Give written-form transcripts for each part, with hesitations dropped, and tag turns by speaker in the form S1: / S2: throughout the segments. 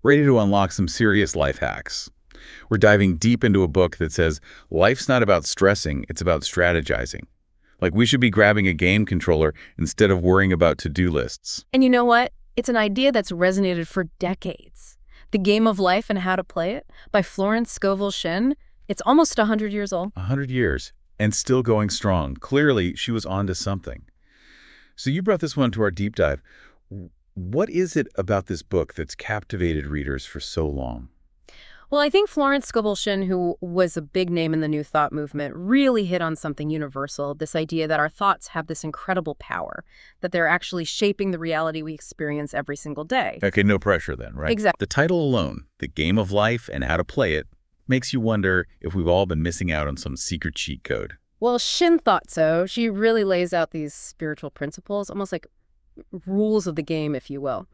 S1: ready to unlock some serious life hacks. We're diving deep into a book that says life's not about stressing, it's about strategizing. Like we should be grabbing a game controller instead of worrying about to-do lists.
S2: And you know what? It's an idea that's resonated for decades. The Game of Life and How to Play It by Florence Scovel Shinn. It's almost 100 years old.
S1: 100 years, and still going strong. Clearly, she was onto something. So you brought this one to our deep dive. What is it about this book that's captivated readers for so long?
S2: Well, I think Florence Scovel Shinn, who was a big name in the New Thought movement, really hit on something universal, this idea that our thoughts have this incredible power, that they're actually shaping the reality we experience every single day.
S1: Okay, no pressure then, right?
S2: Exactly.
S1: The title alone, The Game of Life and How to Play It, makes you wonder if we've all been missing out on some secret cheat code.
S2: Well, Shinn thought so. She really lays out these spiritual principles, almost like rules of the game, if you will.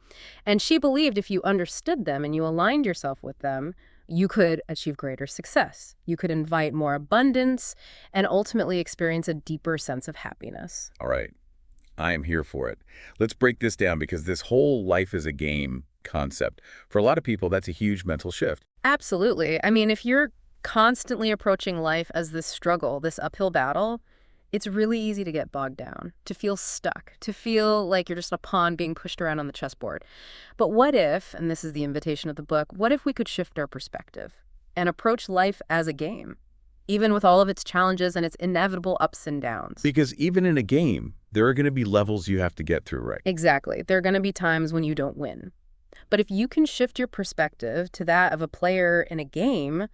S2: And she believed if you understood them and you aligned yourself with them, you could achieve greater success. You could invite more abundance and ultimately experience a deeper sense of happiness.
S1: All right, I am here for it. Let's break this down because this whole life is a game concept, for a lot of people, that's a huge mental shift.
S2: Absolutely. I mean, if you're constantly approaching life as this struggle, this uphill battle, it's really easy to get bogged down, to feel stuck, to feel like you're just a pawn being pushed around on the chessboard. But what if, and this is the invitation of the book, what if we could shift our perspective and approach life as a game, even with all of its challenges and its inevitable ups and downs?
S1: Because even in a game, there are going to be levels you have to get through, right?
S2: Exactly. There are going to be times when you don't win. But if you can shift your perspective to that of a player in a game,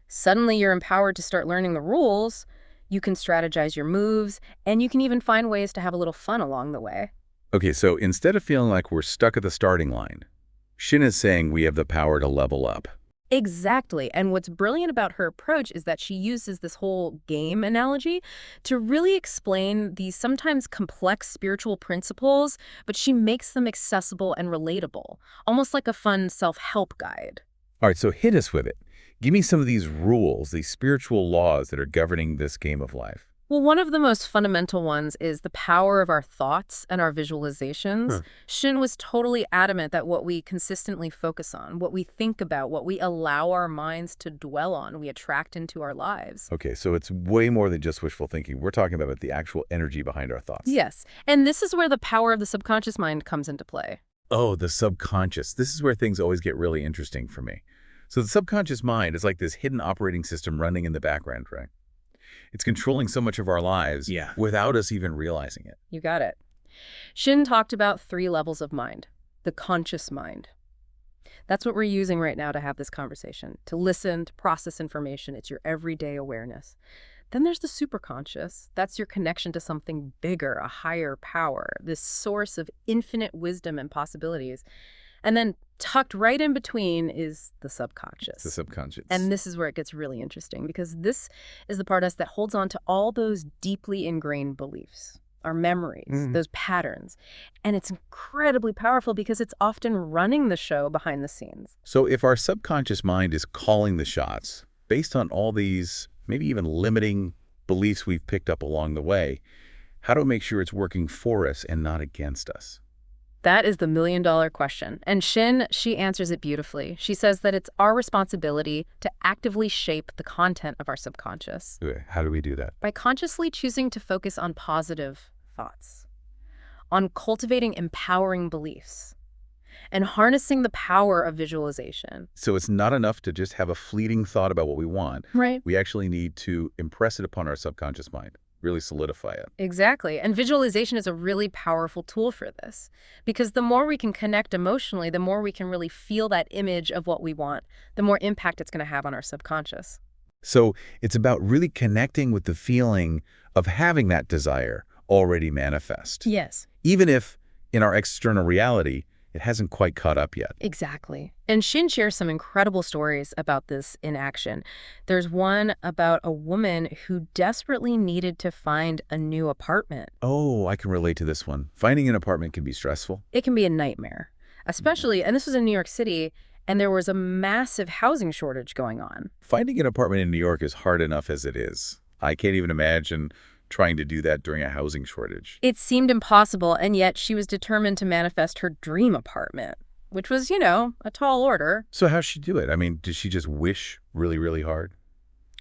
S2: suddenly you're empowered to start learning the rules. You can strategize your moves, and you can even find ways to have a little fun along the way.
S1: Okay, so instead of feeling like we're stuck at the starting line, Shinn is saying we have the power to level up.
S2: Exactly. And what's brilliant about her approach is that she uses this whole game analogy to really explain these sometimes complex spiritual principles, but she makes them accessible and relatable, almost like a fun self-help guide.
S1: All right, so hit us with it. Give me some of these rules, these spiritual laws that are governing this game of life.
S2: Well, one of the most fundamental ones is the power of our thoughts and our visualizations. Shinn was totally adamant that what we consistently focus on, what we think about, what we allow our minds to dwell on, we attract into our lives.
S1: Okay, so it's way more than just wishful thinking. We're talking about the actual energy behind our thoughts.
S2: Yes, and this is where the power of the subconscious mind comes into play.
S1: Oh, the subconscious. This is where things always get really interesting for me. So the subconscious mind is like this hidden operating system running in the background, right? It's controlling so much of our lives without us even realizing it.
S2: You got it. Shinn talked about 3 levels of mind. The conscious mind. That's what we're using right now to have this conversation, to listen, to process information. It's your everyday awareness. Then there's the superconscious. That's your connection to something bigger, a higher power, this source of infinite wisdom and possibilities. And then tucked right in between is the subconscious.
S1: It's the subconscious.
S2: And this is where it gets really interesting, because this is the part of us that holds on to all those deeply ingrained beliefs, our memories, those patterns. And it's incredibly powerful because it's often running the show behind the scenes.
S1: So if our subconscious mind is calling the shots, based on all these maybe even limiting beliefs we've picked up along the way, how do we make sure it's working for us and not against us?
S2: That is the million-dollar question. And Shinn, she answers it beautifully. She says that it's our responsibility to actively shape the content of our subconscious.
S1: Okay, how do we do that?
S2: By consciously choosing to focus on positive thoughts, on cultivating empowering beliefs, and harnessing the power of visualization.
S1: So it's not enough to just have a fleeting thought about what we want.
S2: Right.
S1: We actually need to impress it upon our subconscious mind. Really solidify it.
S2: Exactly. And visualization is a really powerful tool for this, because the more we can connect emotionally, the more we can really feel that image of what we want, the more impact it's going to have on our subconscious.
S1: So it's about really connecting with the feeling of having that desire already manifest.
S2: Yes.
S1: Even if in our external reality, it hasn't quite caught up yet.
S2: Exactly. And Shinn shares some incredible stories about this in action. There's one about a woman who desperately needed to find a new apartment.
S1: Oh, I can relate to this one. Finding an apartment can be stressful.
S2: It can be a nightmare, especially, and this was in New York City, and there was a massive housing shortage going on.
S1: Finding an apartment in New York is hard enough as it is. I can't even imagine trying to do that during a housing shortage.
S2: It seemed impossible, and yet she was determined to manifest her dream apartment. which was, a tall order.
S1: So how'd she do it? I mean, did she just wish really, really hard?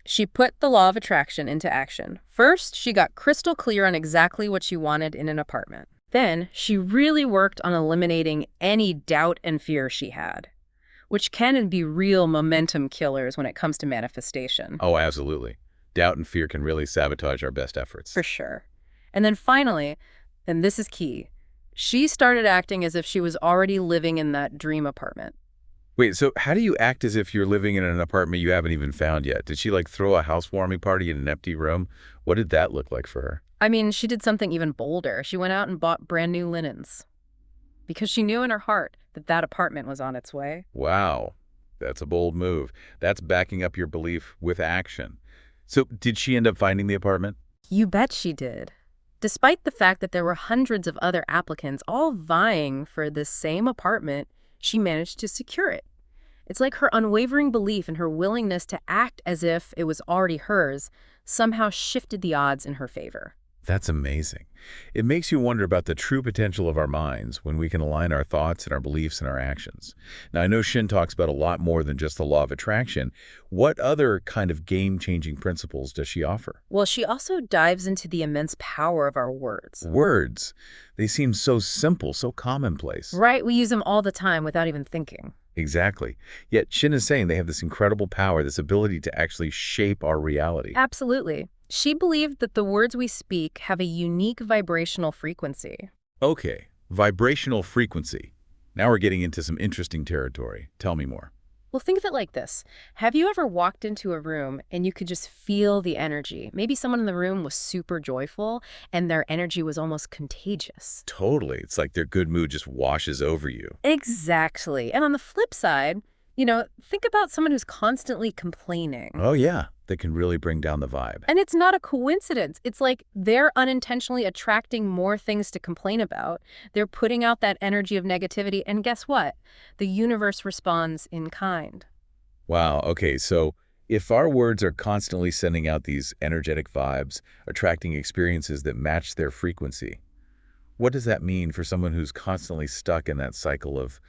S2: She put the law of attraction into action. First, she got crystal clear on exactly what she wanted in an apartment. Then, she really worked on eliminating any doubt and fear she had, which can be real momentum killers when it comes to manifestation.
S1: Oh, absolutely. Doubt and fear can really sabotage our best efforts.
S2: For sure. And then finally, and this is key, she started acting as if she was already living in that dream apartment.
S1: Wait, so how do you act as if you're living in an apartment you haven't even found yet? Did she throw a housewarming party in an empty room? What did that look like for her?
S2: I mean, she did something even bolder. She went out and bought brand new linens because she knew in her heart that that apartment was on its way.
S1: Wow, that's a bold move. That's backing up your belief with action. So did she end up finding the apartment?
S2: You bet she did. Despite the fact that there were hundreds of other applicants all vying for this same apartment, she managed to secure it. It's like her unwavering belief and her willingness to act as if it was already hers somehow shifted the odds in her favor.
S1: That's amazing. It makes you wonder about the true potential of our minds when we can align our thoughts and our beliefs and our actions. Now, I know Shin talks about a lot more than just the law of attraction. What other kind of game-changing principles does she offer?
S2: Well, she also dives into the immense power of our words.
S1: Words. They seem so simple, so commonplace.
S2: Right, we use them all the time without even thinking.
S1: Exactly. Yet Shin is saying they have this incredible power, this ability to actually shape our reality.
S2: Absolutely. She believed that the words we speak have a unique vibrational frequency.
S1: Okay, vibrational frequency. Now we're getting into some interesting territory. Tell me more.
S2: Well, think of it like this. Have you ever walked into a room and you could just feel the energy? Maybe someone in the room was super joyful and their energy was almost contagious.
S1: Totally. It's like their good mood just washes over you.
S2: Exactly. And on the flip side, think about someone who's constantly complaining.
S1: Oh, yeah. That can really bring down the vibe.
S2: And it's not a coincidence. It's like they're unintentionally attracting more things to complain about. They're putting out that energy of negativity. And guess what? The universe responds in kind.
S1: Wow. Okay. So if our words are constantly sending out these energetic vibes, attracting experiences that match their frequency, what does that mean for someone who's constantly stuck in that cycle of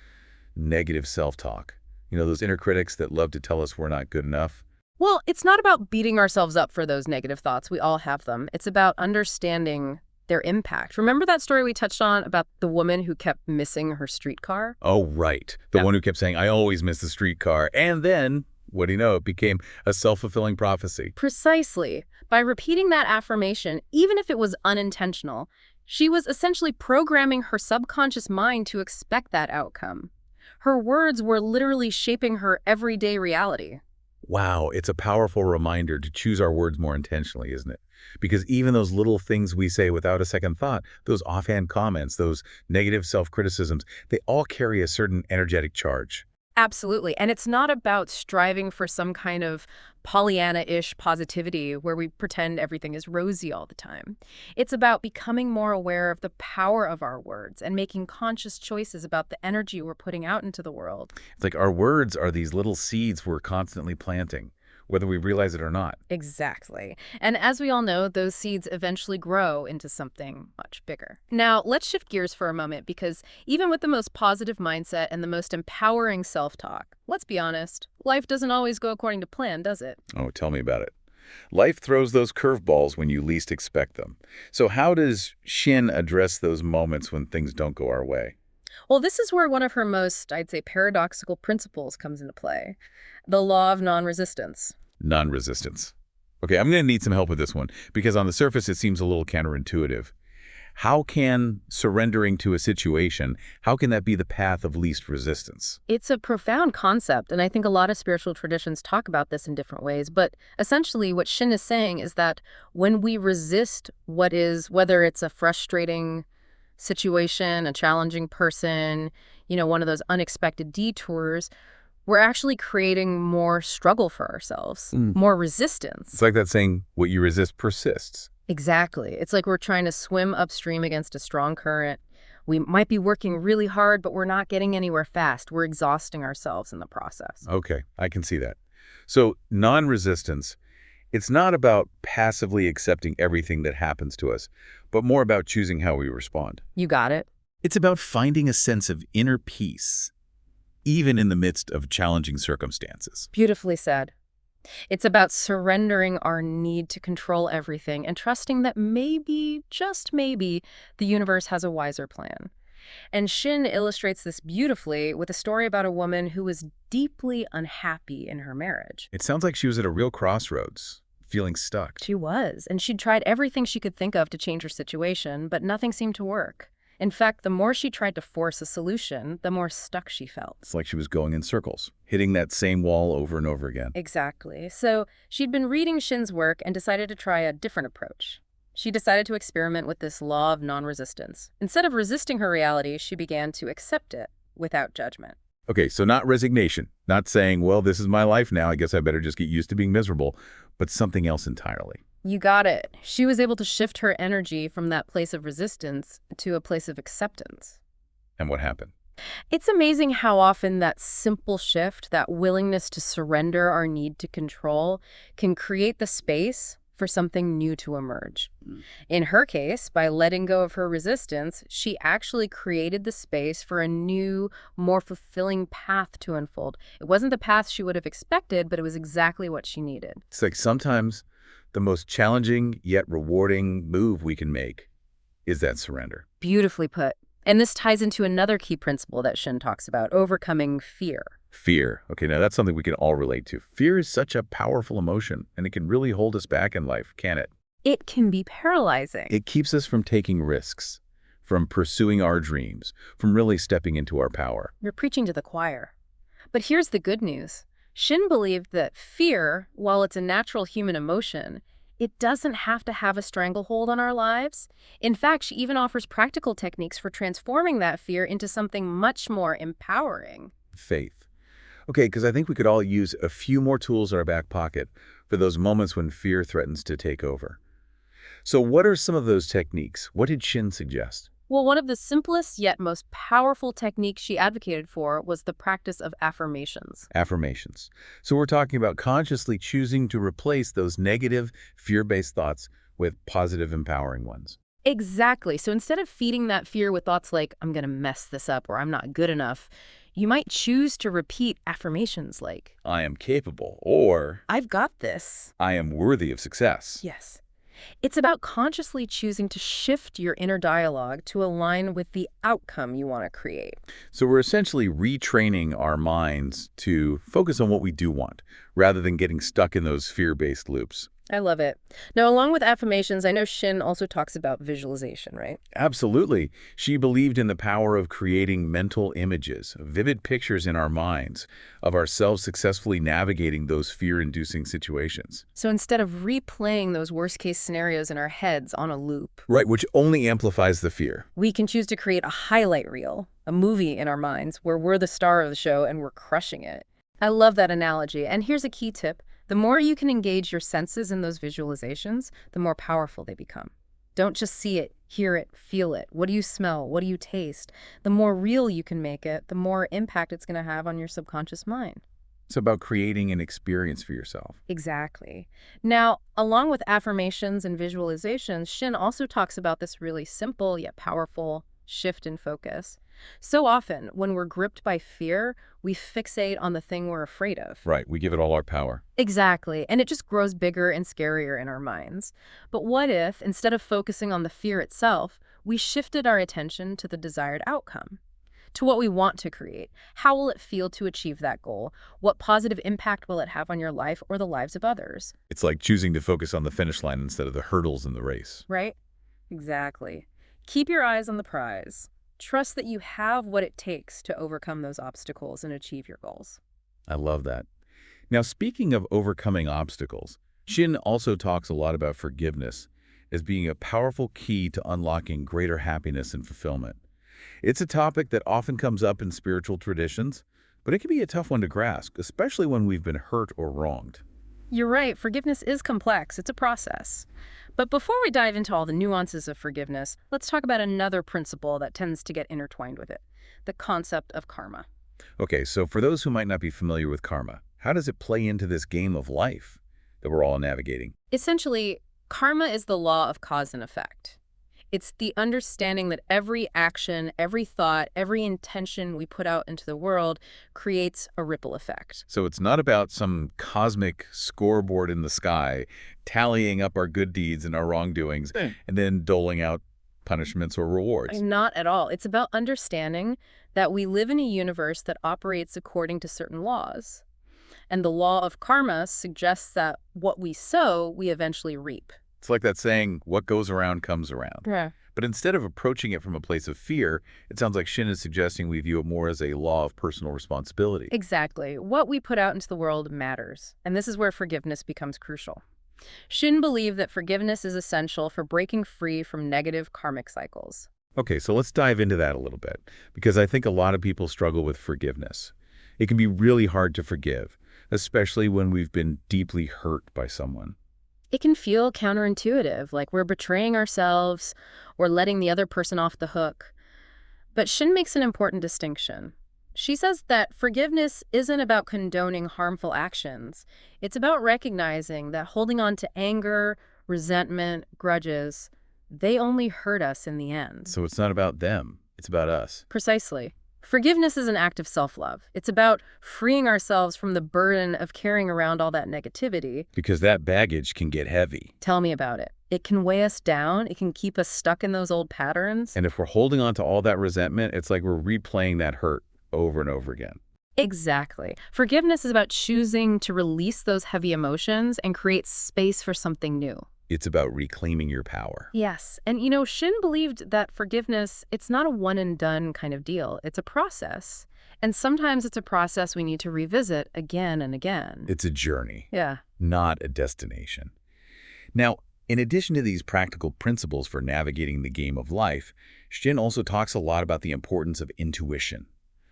S1: negative self-talk? Those inner critics that love to tell us we're not good enough.
S2: Well, it's not about beating ourselves up for those negative thoughts. We all have them. It's about understanding their impact. Remember that story we touched on about the woman who kept missing her streetcar?
S1: Oh, right. The one who kept saying, I always miss the streetcar. And then, what do you know, it became a self-fulfilling prophecy.
S2: Precisely. By repeating that affirmation, even if it was unintentional, she was essentially programming her subconscious mind to expect that outcome. Her words were literally shaping her everyday reality.
S1: Wow, it's a powerful reminder to choose our words more intentionally, isn't it? Because even those little things we say without a second thought, those offhand comments, those negative self-criticisms, they all carry a certain energetic charge.
S2: Absolutely. And it's not about striving for some kind of Pollyanna-ish positivity where we pretend everything is rosy all the time. It's about becoming more aware of the power of our words and making conscious choices about the energy we're putting out into the world.
S1: It's like our words are these little seeds we're constantly planting, whether we realize it or not.
S2: Exactly. And as we all know, those seeds eventually grow into something much bigger. Now, let's shift gears for a moment because even with the most positive mindset and the most empowering self-talk, let's be honest, life doesn't always go according to plan, does it?
S1: Oh, tell me about it. Life throws those curveballs when you least expect them. So how does Shin address those moments when things don't go our way?
S2: Well, this is where one of her most, I'd say, paradoxical principles comes into play. The law of non-resistance.
S1: Non-resistance. Okay, I'm going to need some help with this one because on the surface it seems a little counterintuitive. How can surrendering to a situation, how can that be the path of least resistance?
S2: It's a profound concept, and I think a lot of spiritual traditions talk about this in different ways. But essentially what Shin is saying is that when we resist what is, whether it's a frustrating situation, a challenging person, one of those unexpected detours, we're actually creating more struggle for ourselves, more resistance.
S1: It's like that saying, what you resist persists.
S2: Exactly. It's like we're trying to swim upstream against a strong current. We might be working really hard, but we're not getting anywhere fast. We're exhausting ourselves in the process.
S1: Okay, I can see that. So non-resistance, it's not about passively accepting everything that happens to us, but more about choosing how we respond.
S2: You got it.
S1: It's about finding a sense of inner peace even in the midst of challenging circumstances.
S2: Beautifully said. It's about surrendering our need to control everything and trusting that maybe, just maybe, the universe has a wiser plan. And Shin illustrates this beautifully with a story about a woman who was deeply unhappy in her marriage.
S1: It sounds like she was at a real crossroads, feeling stuck.
S2: She was, and she'd tried everything she could think of to change her situation, but nothing seemed to work. In fact, the more she tried to force a solution, the more stuck she felt.
S1: It's like she was going in circles, hitting that same wall over and over again.
S2: Exactly. So she'd been reading Shin's work and decided to try a different approach. She decided to experiment with this law of non-resistance. Instead of resisting her reality, she began to accept it without judgment.
S1: Okay, so not resignation, not saying, well, this is my life now, I guess I better just get used to being miserable, but something else entirely.
S2: You got it. She was able to shift her energy from that place of resistance to a place of acceptance.
S1: And what happened?
S2: It's amazing how often that simple shift, that willingness to surrender our need to control, can create the space for something new to emerge. In her case, by letting go of her resistance, she actually created the space for a new, more fulfilling path to unfold. It wasn't the path she would have expected, but it was exactly what she needed.
S1: It's like sometimes the most challenging yet rewarding move we can make is that surrender.
S2: Beautifully put. And this ties into another key principle that Shin talks about, overcoming fear.
S1: Fear. Okay, now that's something we can all relate to. Fear is such a powerful emotion, and it can really hold us back in life, can it?
S2: It can be paralyzing.
S1: It keeps us from taking risks, from pursuing our dreams, from really stepping into our power.
S2: You're preaching to the choir. But here's the good news. Shin believed that fear, while it's a natural human emotion, it doesn't have to have a stranglehold on our lives. In fact, she even offers practical techniques for transforming that fear into something much more empowering.
S1: Faith. Okay, because I think we could all use a few more tools in our back pocket for those moments when fear threatens to take over. So what are some of those techniques? What did Shin suggest?
S2: Well, one of the simplest yet most powerful techniques she advocated for was the practice of affirmations.
S1: Affirmations. So we're talking about consciously choosing to replace those negative, fear-based thoughts with positive, empowering ones.
S2: Exactly. So instead of feeding that fear with thoughts like, I'm going to mess this up or I'm not good enough, you might choose to repeat affirmations like,
S1: I am capable, or
S2: I've got this.
S1: I am worthy of success.
S2: Yes. It's about consciously choosing to shift your inner dialogue to align with the outcome you want to create.
S1: So we're essentially retraining our minds to focus on what we do want, rather than getting stuck in those fear-based loops.
S2: I love it. Now, along with affirmations, I know Shin also talks about visualization, right?
S1: Absolutely. She believed in the power of creating mental images, vivid pictures in our minds of ourselves successfully navigating those fear-inducing situations.
S2: So instead of replaying those worst-case scenarios in our heads on a loop,
S1: Right, which only amplifies the fear.
S2: we can choose to create a highlight reel, a movie in our minds where we're the star of the show and we're crushing it. I love that analogy. And here's a key tip. The more you can engage your senses in those visualizations, the more powerful they become. Don't just see it, hear it, feel it. What do you smell? What do you taste? The more real you can make it, the more impact it's going to have on your subconscious mind.
S1: It's about creating an experience for yourself.
S2: Exactly. Now, along with affirmations and visualizations, Shin also talks about this really simple yet powerful shift in focus. So often, when we're gripped by fear, we fixate on the thing we're afraid of.
S1: Right, we give it all our power.
S2: Exactly, and it just grows bigger and scarier in our minds. But what if, instead of focusing on the fear itself, we shifted our attention to the desired outcome? To what we want to create? How will it feel to achieve that goal? What positive impact will it have on your life or the lives of others?
S1: It's like choosing to focus on the finish line instead of the hurdles in the race.
S2: Right? Exactly. Keep your eyes on the prize. Trust that you have what it takes to overcome those obstacles and achieve your goals.
S1: I love that. Now, speaking of overcoming obstacles, Shin also talks a lot about forgiveness as being a powerful key to unlocking greater happiness and fulfillment. It's a topic that often comes up in spiritual traditions, but it can be a tough one to grasp, especially when we've been hurt or wronged.
S2: You're right, forgiveness is complex. It's a process. But before we dive into all the nuances of forgiveness, let's talk about another principle that tends to get intertwined with it, the concept of karma.
S1: Okay, so for those who might not be familiar with karma, how does it play into this game of life that we're all navigating?
S2: Essentially, karma is the law of cause and effect. It's the understanding that every action, every thought, every intention we put out into the world creates a ripple effect.
S1: So it's not about some cosmic scoreboard in the sky, tallying up our good deeds and our wrongdoings, and then doling out punishments or rewards.
S2: Not at all. It's about understanding that we live in a universe that operates according to certain laws. And the law of karma suggests that what we sow, we eventually reap.
S1: It's like that saying, what goes around comes around.
S2: Yeah.
S1: But instead of approaching it from a place of fear, it sounds like Shin is suggesting we view it more as a law of personal responsibility.
S2: Exactly. What we put out into the world matters. And this is where forgiveness becomes crucial. Shin believed that forgiveness is essential for breaking free from negative karmic cycles.
S1: Okay, so let's dive into that a little bit, because I think a lot of people struggle with forgiveness. It can be really hard to forgive, especially when we've been deeply hurt by someone.
S2: It can feel counterintuitive, like we're betraying ourselves or letting the other person off the hook. But Shin makes an important distinction. She says that forgiveness isn't about condoning harmful actions. It's about recognizing that holding on to anger, resentment, grudges, they only hurt us in the end.
S1: So it's not about them, it's about us.
S2: Precisely. Forgiveness is an act of self-love. It's about freeing ourselves from the burden of carrying around all that negativity.
S1: Because that baggage can get heavy.
S2: Tell me about it. It can weigh us down. It can keep us stuck in those old patterns.
S1: And if we're holding on to all that resentment, it's like we're replaying that hurt over and over again.
S2: Exactly. Forgiveness is about choosing to release those heavy emotions and create space for something new.
S1: It's about reclaiming your power.
S2: Yes. And, Shin believed that forgiveness, it's not a one-and-done kind of deal. It's a process. And sometimes it's a process we need to revisit again and again.
S1: It's a journey.
S2: Yeah.
S1: Not a destination. Now, in addition to these practical principles for navigating the game of life, Shin also talks a lot about the importance of intuition,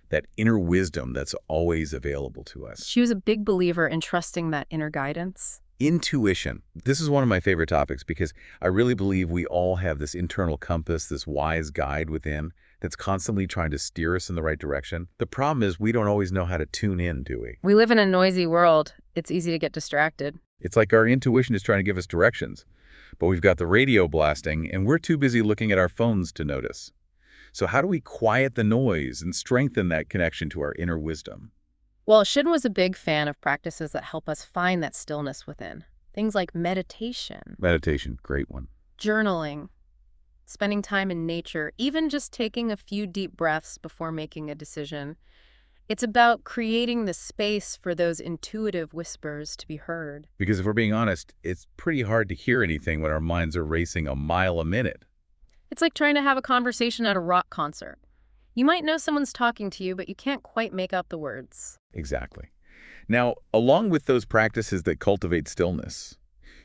S1: that inner wisdom that's always available to us.
S2: She was a big believer in trusting that inner guidance.
S1: Intuition. This is one of my favorite topics because I really believe we all have this internal compass, this wise guide within that's constantly trying to steer us in the right direction. The problem is we don't always know how to tune in, do we?
S2: We live in a noisy world. It's easy to get distracted.
S1: It's like our intuition is trying to give us directions, but we've got the radio blasting and we're too busy looking at our phones to notice. So how do we quiet the noise and strengthen that connection to our inner wisdom?
S2: Well, Shin was a big fan of practices that help us find that stillness within. Things like meditation.
S1: Meditation, great one.
S2: Journaling. Spending time in nature. Even just taking a few deep breaths before making a decision. It's about creating the space for those intuitive whispers to be heard.
S1: Because if we're being honest, it's pretty hard to hear anything when our minds are racing a mile a minute.
S2: It's like trying to have a conversation at a rock concert. You might know someone's talking to you, but you can't quite make out the words.
S1: Exactly. Now, along with those practices that cultivate stillness,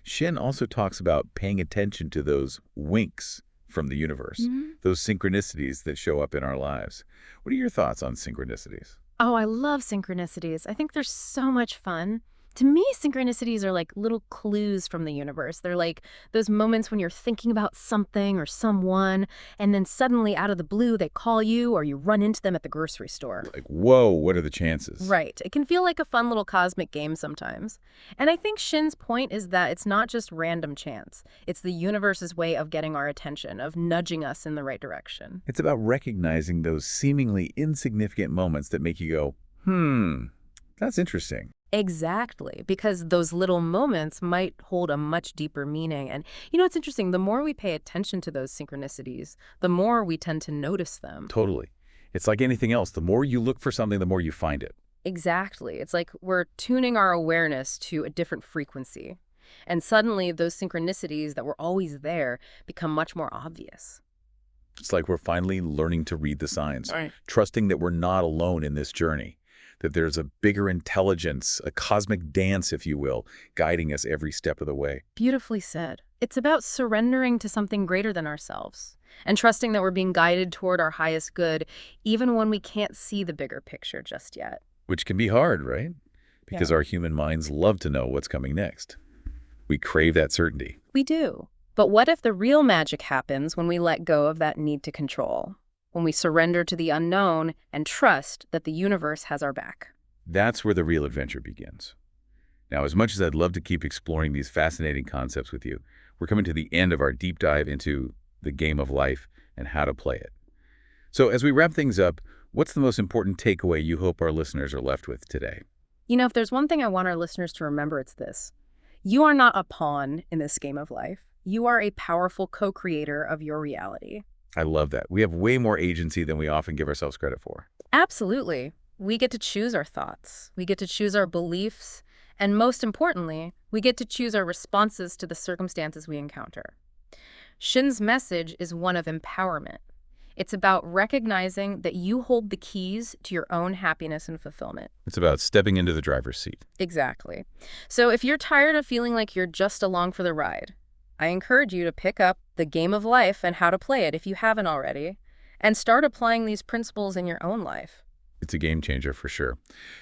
S1: Shin also talks about paying attention to those winks from the universe, those synchronicities that show up in our lives. What are your thoughts on synchronicities?
S2: Oh, I love synchronicities. I think they're so much fun. To me, synchronicities are like little clues from the universe. They're like those moments when you're thinking about something or someone, and then suddenly out of the blue, they call you or you run into them at the grocery store.
S1: Like, whoa, what are the chances?
S2: Right. It can feel like a fun little cosmic game sometimes. And I think Shin's point is that it's not just random chance. It's the universe's way of getting our attention, of nudging us in the right direction.
S1: It's about recognizing those seemingly insignificant moments that make you go, that's interesting.
S2: Exactly, because those little moments might hold a much deeper meaning. And it's interesting, the more we pay attention to those synchronicities, the more we tend to notice them.
S1: Totally. It's like anything else. The more you look for something, the more you find it.
S2: Exactly. It's like we're tuning our awareness to a different frequency. And suddenly those synchronicities that were always there become much more obvious.
S1: It's like we're finally learning to read the signs,
S2: Right.
S1: Trusting that we're not alone in this journey, that there's a bigger intelligence, a cosmic dance, if you will, guiding us every step of the way.
S2: Beautifully said. It's about surrendering to something greater than ourselves and trusting that we're being guided toward our highest good, even when we can't see the bigger picture just yet.
S1: Which can be hard, right? Because our human minds love to know what's coming next. We crave that certainty.
S2: We do. But what if the real magic happens when we let go of that need to control? When we surrender to the unknown and trust that the universe has our back?
S1: That's where the real adventure begins. Now, as much as I'd love to keep exploring these fascinating concepts with you, we're coming to the end of our deep dive into the game of life, and how to play it. So as we wrap things up, what's the most important takeaway you hope our listeners are left with today?
S2: If there's one thing I want our listeners to remember, it's this. You are not a pawn in this game of life. You are a powerful co-creator of your reality.
S1: I love that. We have way more agency than we often give ourselves credit for.
S2: Absolutely. We get to choose our thoughts. We get to choose our beliefs. And most importantly, we get to choose our responses to the circumstances we encounter. Shin's message is one of empowerment. It's about recognizing that you hold the keys to your own happiness and fulfillment.
S1: It's about stepping into the driver's seat.
S2: Exactly. So if you're tired of feeling like you're just along for the ride, I encourage you to pick up The Game of Life and How to Play It if you haven't already, and start applying these principles in your own life.
S1: It's a game changer for sure.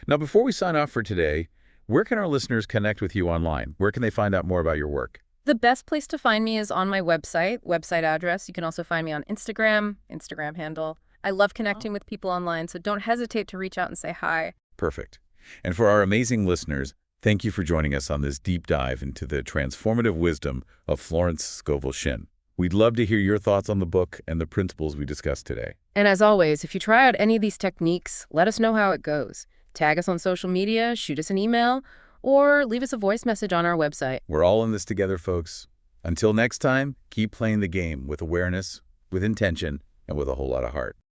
S1: Now, before we sign off for today, where can our listeners connect with you online? Where can they find out more about your work?
S2: The best place to find me is on my website address. You can also find me on Instagram handle. I love connecting with people online, so don't hesitate to reach out and say hi.
S1: Perfect. And for our amazing listeners, thank you for joining us on this deep dive into the transformative wisdom of Florence Scovel Shinn. We'd love to hear your thoughts on the book and the principles we discussed today.
S2: And as always, if you try out any of these techniques, let us know how it goes. Tag us on social media, shoot us an email, or leave us a voice message on our website.
S1: We're all in this together, folks. Until next time, keep playing the game with awareness, with intention, and with a whole lot of heart.